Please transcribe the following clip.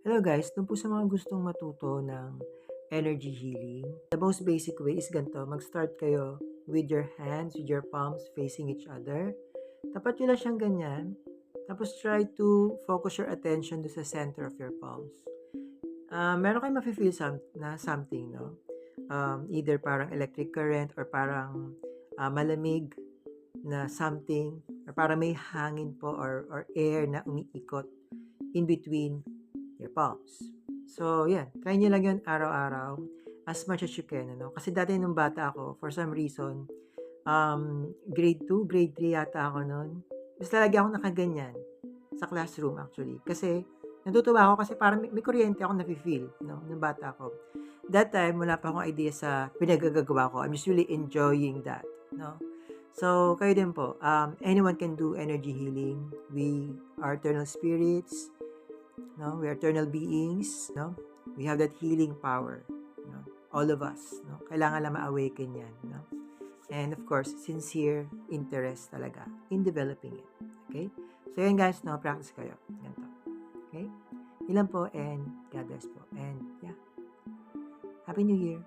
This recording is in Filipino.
Hello guys, dun po sa mga gustong matuto ng energy healing, the most basic way is ganito, mag-start kayo with your hands, with your palms facing each other. Tapat nyo lang siyang ganyan. Tapos try to focus your attention to sa center of your palms. Meron kayong mafe-feel na something, no? Either parang electric current or parang malamig na something or parang may hangin po or air na umiikot in between your palms. So, yan. Try nyo lang yun araw-araw as much as you can. Ano? Kasi dati nung bata ako, for some reason, grade 2, grade 3 yata ako noon. Basta lagi ako nakaganyan sa classroom actually. Kasi natutuwa ako kasi parang may kuryente ako nafe-feel no, nung bata ako. That time, wala pa akong idea sa pinagagagawa ko. I'm just really enjoying that. No? So, kayo din po. Anyone can do energy healing. We are eternal spirits. No? We are eternal beings. No? We have that healing power. No? All of us. No? Kailangan lang ma-awaken yan. No? And of course, sincere interest talaga in developing it. Okay? So, yun guys, no? Practice kayo. Ganito. Okay? Ilan po and God bless po. And yeah. Happy New Year.